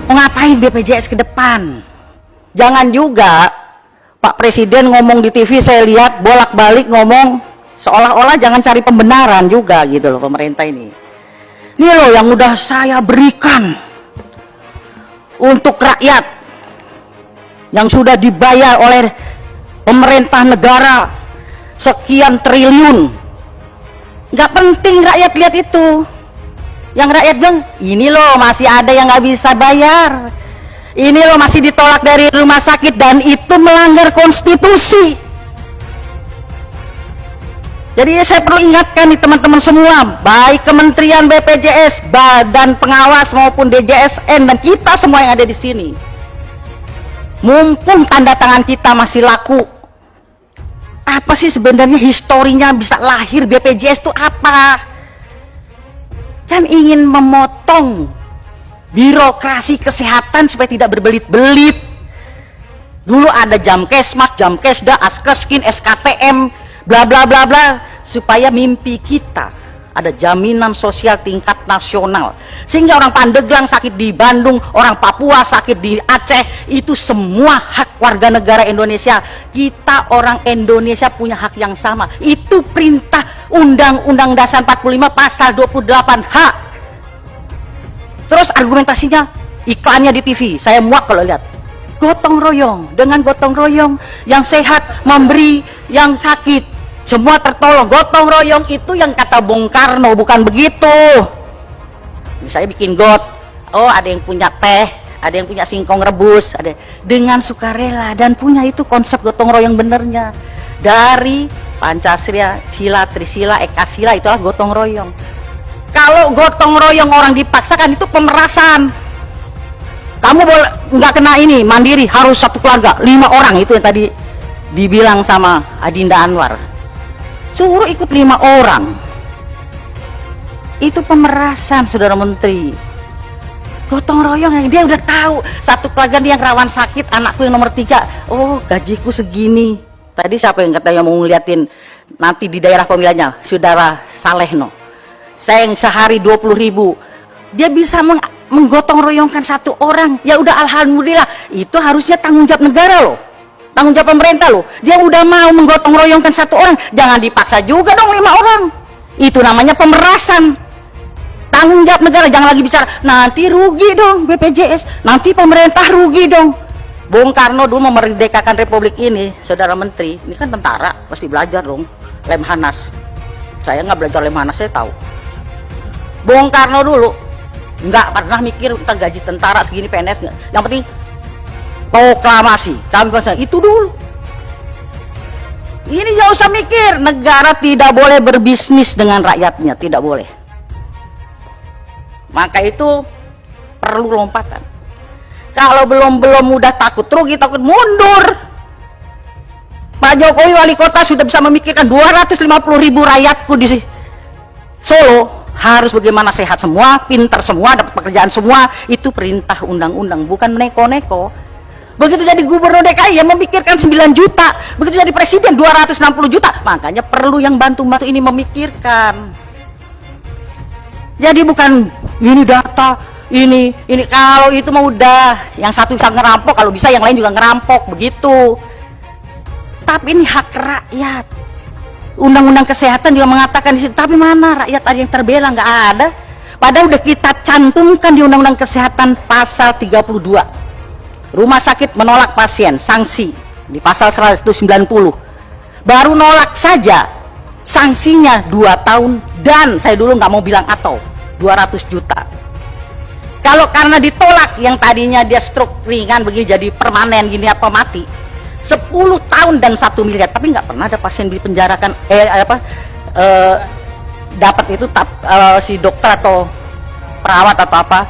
Mau ngapain BPJS ke depan? Jangan juga Pak Presiden ngomong di TV, saya lihat bolak-balik ngomong seolah-olah jangan cari pembenaran juga gitu loh pemerintah ini. Ini loh yang udah saya berikan untuk rakyat, yang sudah dibayar oleh pemerintah negara sekian triliun. Nggak penting rakyat lihat itu. Yang rakyat bilang, ini loh masih ada yang nggak bisa bayar, ini loh masih ditolak dari rumah sakit, dan itu melanggar konstitusi. Jadi saya perlu ingatkan nih teman-teman semua, baik Kementerian BPJS, Badan Pengawas maupun DJSN, dan kita semua yang ada di sini, mumpung tanda tangan kita masih laku, apa sih sebenarnya historinya bisa lahir BPJS itu apa? Kan ingin memotong birokrasi kesehatan supaya tidak berbelit-belit. Dulu ada Jamkesmas, Jamkesda, Askeskin, SKTM, bla bla bla bla, supaya mimpi kita ada jaminan sosial tingkat nasional, sehingga orang Pandeglang sakit di Bandung, orang Papua sakit di Aceh, itu semua hak warga negara Indonesia. Kita orang Indonesia punya hak yang sama. Itu perintah Undang-Undang Dasar 45 pasal 28H. Terus argumentasinya, iklannya di TV, saya muak kalau lihat gotong royong. Dengan gotong royong, yang sehat memberi yang sakit, semua tertolong. Gotong royong itu yang kata Bung Karno, bukan begitu. Misalnya bikin got, oh ada yang punya teh, ada yang punya singkong rebus, ada dengan sukarela, dan punya itu konsep gotong royong benernya dari Pancasila, Sila, Trisila, Ekasila, itulah gotong royong. Kalau gotong royong orang dipaksakan itu pemerasan. Kamu boleh nggak kena ini mandiri, harus satu keluarga 5 orang, itu yang tadi dibilang sama Adinda Anwar. Suruh ikut 5 orang, itu pemerasan, saudara menteri. Gotong royong yang dia udah tahu satu keluarga dia yang rawan sakit, anakku yang nomor 3, oh gajiku segini. Tadi siapa yang katanya mau ngeliatin nanti di daerah pemilihannya, saudara Salehno, saya yang sehari 20.000, dia bisa menggotong royongkan satu orang. Ya udah, alhamdulillah, itu harusnya tanggung jawab negara loh, tanggung jawab pemerintah loh. Dia udah mau menggotong royongkan satu orang, jangan dipaksa juga dong 5 orang. Itu namanya pemerasan. Tanggung jawab negara, jangan lagi bicara nanti rugi dong BPJS, nanti pemerintah rugi dong. Bung Karno dulu memerdekakan republik ini, saudara menteri, ini kan tentara, pasti belajar dong Lemhanas. Saya nggak belajar Lemhanas, saya tahu. Bung Karno dulu nggak pernah mikir tentang gaji tentara segini, PNS, nggak. Yang penting proklamasi, kami pasang itu dulu. Ini jauh usah mikir, negara tidak boleh berbisnis dengan rakyatnya, tidak boleh. Maka itu perlu lompatan. Kalau belum udah takut rugi, takut mundur. Pak Jokowi wali kota sudah bisa memikirkan 250.000 rakyatku di Solo harus bagaimana sehat semua, pintar semua, dapat pekerjaan semua. Itu perintah undang-undang, bukan neko-neko. Begitu jadi gubernur DKI yang memikirkan 9 juta, begitu jadi presiden 260 juta. Makanya perlu yang bantu-bantu ini memikirkan. Jadi bukan ini data, ini kalau itu mah udah yang satu bisa ngerampok, kalau bisa yang lain juga ngerampok, begitu. Tapi ini hak rakyat. Undang-undang kesehatan juga mengatakan di situ, tapi mana rakyat ada yang terbela? Nggak ada. Padahal udah kita cantumkan di Undang-Undang Kesehatan pasal 32. Rumah sakit menolak pasien, sanksi di pasal 190. Baru nolak saja sanksinya 2 tahun, dan saya dulu nggak mau bilang atau 200 juta. Kalau karena ditolak yang tadinya dia stroke ringan begini jadi permanen gini apa mati, 10 tahun dan 1 miliar. Tapi nggak pernah ada pasien dipenjarakan dapat itu si dokter atau perawat atau apa,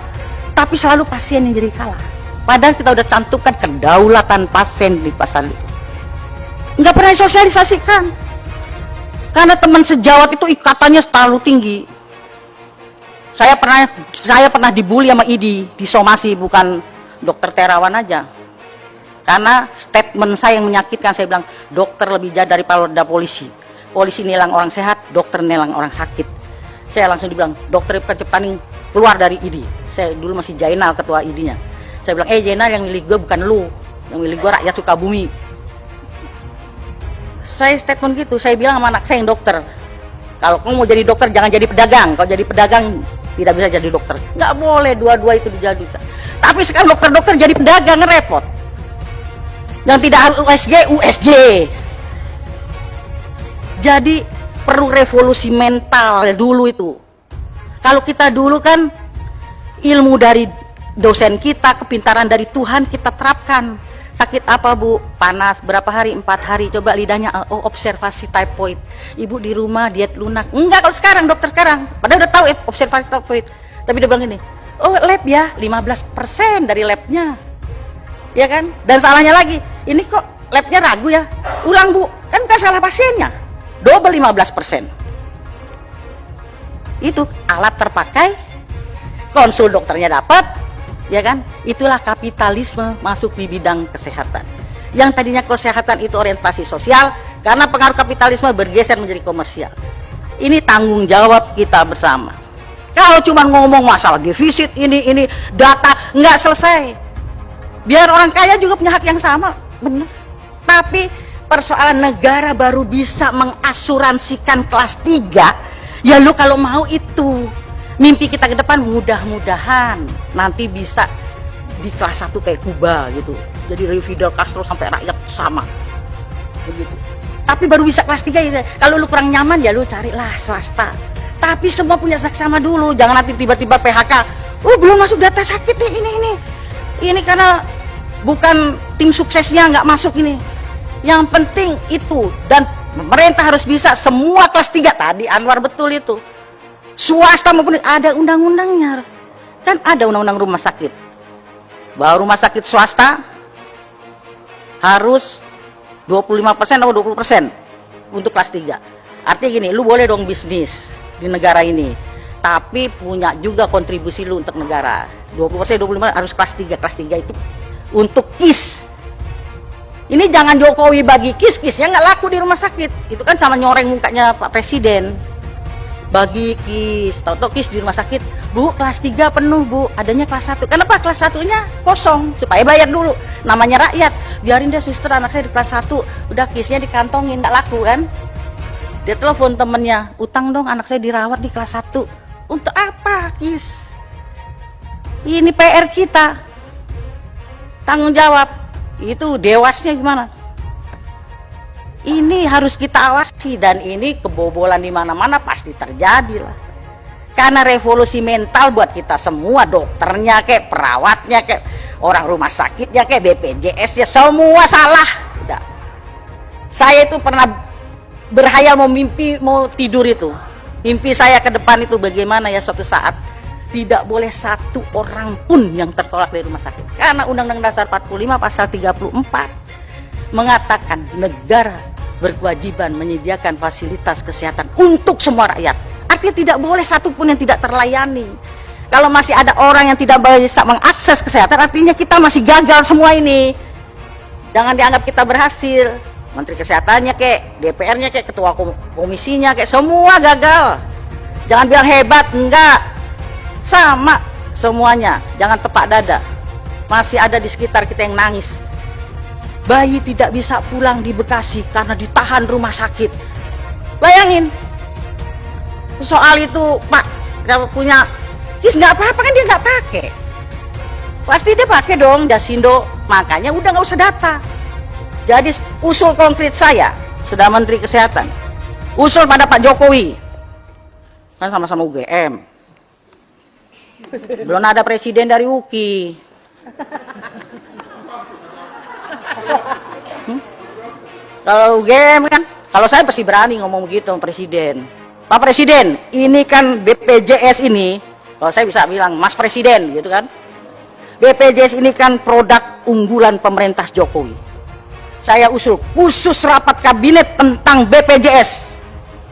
tapi selalu pasien yang jadi kalah. Padahal kita udah cantumkan kedaulatan pasien di pasal itu, nggak pernah disosialisasikan. Karena teman sejawat itu ikatannya terlalu tinggi. Saya pernah dibully sama ID di somasi, bukan dokter Terawan aja. Karena statement saya yang menyakitkan, saya bilang dokter lebih jahat daripada polisi. Polisi nilang orang sehat, dokter nilang orang sakit. Saya langsung dibilang dokter Cepaning keluar dari ID. Saya dulu masih Jainal ketua ID-nya. Saya bilang, Jenal, yang milih gue bukan lu, yang milih gue rakyat Sukabumi. Saya statement gitu, saya bilang sama anak saya yang dokter, kalau kamu mau jadi dokter jangan jadi pedagang. Kalau jadi pedagang tidak bisa jadi dokter. Nggak boleh dua-dua itu dijadikan. Tapi sekarang dokter-dokter jadi pedagang, repot. Yang tidak harus USG, USG. Jadi perlu revolusi mental dulu itu. Kalau kita dulu kan ilmu dari dosen kita, kepintaran dari Tuhan kita terapkan. Sakit apa Bu? Panas, berapa hari? 4 hari. Coba lidahnya, oh observasi typhoid. Ibu di rumah diet lunak. Enggak, kalau sekarang dokter sekarang. Padahal udah tahu observasi typhoid. Tapi dia bilang gini, oh lab ya, 15% dari labnya. Ya kan? Dan salahnya lagi, ini kok labnya ragu ya? Ulang Bu, kan bukan salah pasiennya. Double 15%. Itu alat terpakai, konsul dokternya dapat, ya kan? Itulah kapitalisme masuk di bidang kesehatan. Yang tadinya kesehatan itu orientasi sosial, karena pengaruh kapitalisme bergeser menjadi komersial. Ini tanggung jawab kita bersama. Kalau cuma ngomong masalah defisit ini data nggak selesai. Biar orang kaya juga punya hak yang sama, benar. Tapi persoalan negara baru bisa mengasuransikan kelas 3, ya lu kalau mau itu. Mimpi kita ke depan mudah-mudahan nanti bisa di kelas 1 kayak Kuba gitu. Jadi dari Fidel Castro sampai rakyat sama. Begitu. Tapi baru bisa kelas 3 ya. Kalau lu kurang nyaman ya lu carilah swasta. Tapi semua punya saksama dulu, jangan nanti tiba-tiba PHK. Oh, belum masuk data sakit nih ini. Ini karena bukan tim suksesnya nggak masuk ini. Yang penting itu, dan pemerintah harus bisa semua kelas 3 tadi Anwar betul itu. Swasta maupun ada undang-undangnya. Kan ada undang-undang rumah sakit. Bahwa rumah sakit swasta harus 25% atau 20% untuk kelas 3. Artinya gini, lu boleh dong bisnis di negara ini, tapi punya juga kontribusi lu untuk negara. 20%, 25% harus kelas 3. Kelas 3 itu untuk KIS. Ini jangan Jokowi bagi KIS-KISnya nggak laku di rumah sakit. Itu kan sama nyoreng mukanya Pak Presiden. Bagi KIS, tahu-tahu KIS di rumah sakit, Bu, kelas 3 penuh Bu, adanya kelas 1. Kenapa kelas 1-nya kosong? Supaya bayar dulu. Namanya rakyat. Biarin deh suster anak saya di kelas 1, udah KIS-nya dikantongin, nggak laku kan? Dia telepon temennya, utang dong anak saya dirawat di kelas 1. Untuk apa KIS? Ini PR kita. Tanggung jawab. Itu dewasnya gimana? Ini harus kita awasi, dan ini kebobolan di mana-mana pasti terjadi lah. Karena revolusi mental buat kita semua, dokternya kayak perawatnya kayak orang rumah sakitnya kayak BPJS ya semua salah. Udah. Saya itu pernah berhayal mau mimpi mau tidur itu. Mimpi saya ke depan itu bagaimana ya suatu saat tidak boleh satu orang pun yang tertolak dari rumah sakit. Karena Undang-Undang Dasar 45 pasal 34 mengatakan negara berkewajiban menyediakan fasilitas kesehatan untuk semua rakyat. Artinya tidak boleh satu pun yang tidak terlayani. Kalau masih ada orang yang tidak bisa mengakses kesehatan, artinya kita masih gagal semua ini. Jangan dianggap kita berhasil. Menteri Kesehatannya kek, DPR-nya kek, ketua komisinya kek, semua gagal. Jangan bilang hebat, enggak. Sama semuanya, jangan tepak dada. Masih ada di sekitar kita yang nangis. Bayi tidak bisa pulang di Bekasi karena ditahan rumah sakit. Bayangin. Soal itu, Pak, kalau punya KIS nggak apa-apa kan dia nggak pakai. Pasti dia pakai dong Jasindo. Makanya udah nggak usah data. Jadi usul konkret saya, sudah Menteri Kesehatan, usul pada Pak Jokowi. Kan sama-sama UGM. Belum ada presiden dari UKI. Kalau UGM kan, kalau saya pasti berani ngomong begitu sama Presiden. Pak Presiden, ini kan BPJS ini, kalau saya bisa bilang Mas Presiden gitu kan. BPJS ini kan produk unggulan pemerintah Jokowi. Saya usul khusus rapat kabinet tentang BPJS.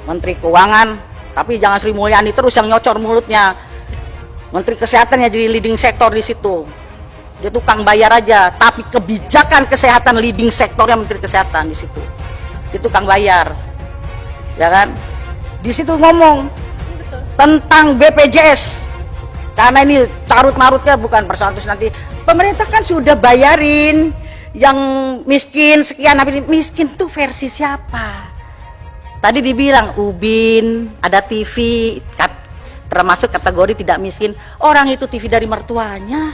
Menteri Keuangan, tapi jangan Sri Mulyani terus yang nyocor mulutnya. Menteri Kesehatan ya jadi leading sektor di situ. Dia tukang bayar aja, tapi kebijakan kesehatan leading sektornya Menteri Kesehatan di situ. Dia tukang bayar, ya kan? Di situ ngomong tentang BPJS. Karena ini carut-marutnya bukan persoalan terus nanti pemerintah kan sudah bayarin yang miskin sekian, tapi miskin tuh versi siapa? Tadi dibilang Ubin, ada TV, termasuk kategori tidak miskin. Orang itu TV dari mertuanya.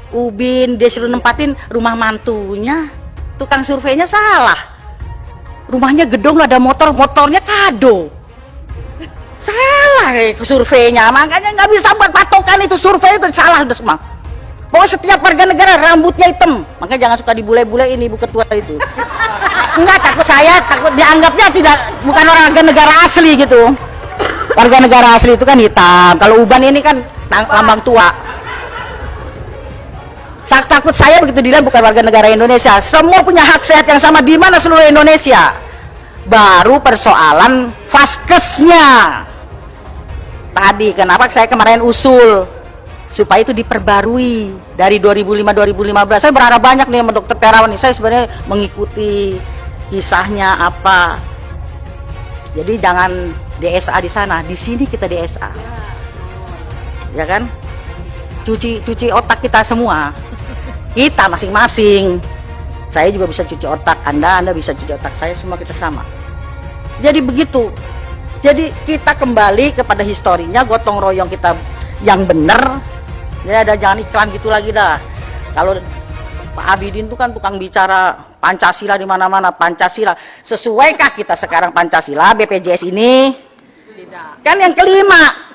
Ubin dia suruh nempatin rumah mantunya. Tukang surveinya salah. Rumahnya gedung ada motor, motornya kado. Salah surveinya, makanya nggak bisa buat patokan itu survei itu salah udah semua. Pokoknya setiap warga negara rambutnya hitam, makanya jangan suka dibule-bule ini ibu ketua itu. Enggak, takut dianggapnya bukan warga negara asli gitu. Warga negara asli itu kan hitam, kalau uban ini kan lambang tua. Takut saya begitu dilihat bukan warga negara Indonesia. Semua punya hak sehat yang sama di mana seluruh Indonesia. Baru persoalan vaskesnya. Tadi kenapa saya kemarin usul supaya itu diperbarui dari 2005-2015. Saya berharap banyak nih sama Dokter Terawan ini. Saya sebenarnya mengikuti kisahnya apa. Jadi jangan DSA di sana, di sini kita DSA. Ya kan? Cuci otak kita semua. Kita masing-masing. Saya juga bisa cuci otak, Anda bisa cuci otak, saya semua kita sama. Jadi begitu. Jadi kita kembali kepada historinya, gotong royong kita yang benar. Ya ada jangan iklan gitu lagi dah. Kalau Pak Abidin itu kan tukang bicara Pancasila di mana-mana, Pancasila. Sesuaikah kita sekarang Pancasila BPJS ini? Tidak. Kan yang kelima,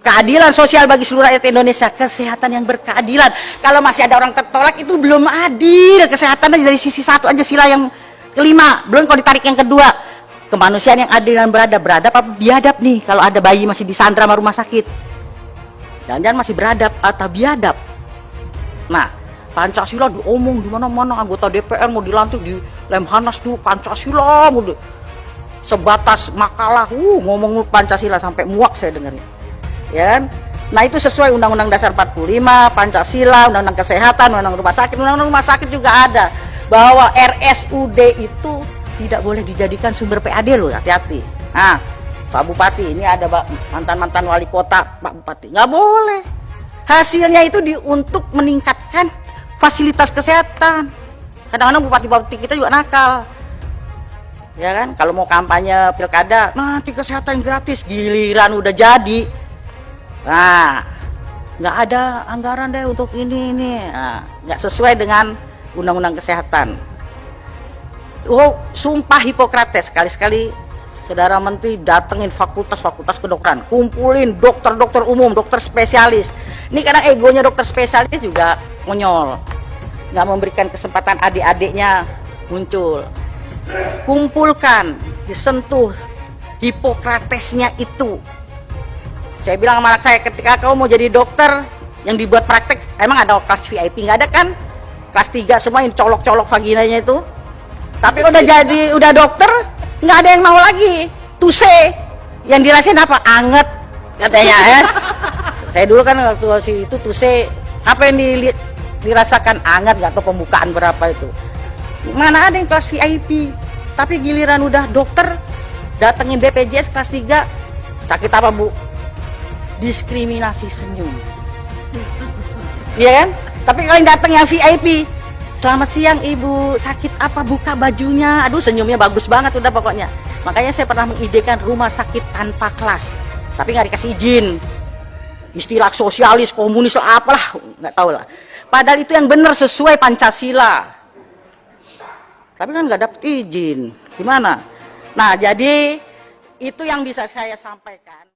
keadilan sosial bagi seluruh rakyat Indonesia, kesehatan yang berkeadilan. Kalau masih ada orang tertolak itu belum adil. Kesehatan dari sisi satu aja sila yang kelima, belum kalau ditarik yang kedua. Kemanusiaan yang adil dan beradab apa biadab nih kalau ada bayi masih disandra sama rumah sakit. Jangan-jangan masih beradab atau biadab. Nah, Pancasila diomong di mana-mana, anggota DPR mau dilantik di Lemhanas dulu Pancasila, sebatas makalah ngomong Pancasila sampai muak saya dengarnya. Ya kan? Nah itu sesuai Undang-Undang Dasar 45, Pancasila, Undang-Undang Kesehatan, Undang-Undang Rumah Sakit juga ada bahwa RSUD itu tidak boleh dijadikan sumber PAD loh, hati-hati. Nah, Pak Bupati, ini ada mantan-mantan wali kota, Pak Bupati, nggak boleh. Hasilnya itu untuk meningkatkan fasilitas kesehatan. Kadang-kadang bupati-bupati kita juga nakal. Ya kan, kalau mau kampanye pilkada, nanti kesehatan gratis, giliran udah jadi. Nah, nggak ada anggaran deh untuk ini. Nah, nggak sesuai dengan Undang-Undang Kesehatan. Oh, sumpah Hipokrates, sekali-sekali Saudara Menteri datengin fakultas-fakultas kedokteran, kumpulin dokter-dokter umum, dokter spesialis. Ini kadang egonya dokter spesialis juga monyol, nggak memberikan kesempatan adik-adiknya muncul. Kumpulkan, disentuh Hipokratesnya itu. Saya bilang sama anak saya, ketika kau mau jadi dokter yang dibuat praktek, emang ada kelas VIP? Nggak ada kan? Kelas 3 semua yang colok-colok vaginanya itu. Tapi udah dokter, nggak ada yang mau lagi. Tuse, yang dirasain apa? Anget katanya ya. Saya dulu kan waktu itu tuse, apa yang dirasakan anget, nggak tahu pembukaan berapa itu. Mana ada yang kelas VIP? Tapi giliran udah dokter, datengin BPJS kelas 3, sakit apa Bu? Diskriminasi senyum. Iya kan? Tapi kalau yang datang yang VIP, selamat siang Ibu, sakit apa, buka bajunya. Aduh senyumnya bagus banget udah pokoknya. Makanya saya pernah mengidekan rumah sakit tanpa kelas. Tapi nggak dikasih izin. Istilah sosialis, komunis, apalah, nggak tahu lah. Padahal itu yang benar sesuai Pancasila. Tapi kan nggak dapet izin. Gimana? Nah jadi itu yang bisa saya sampaikan.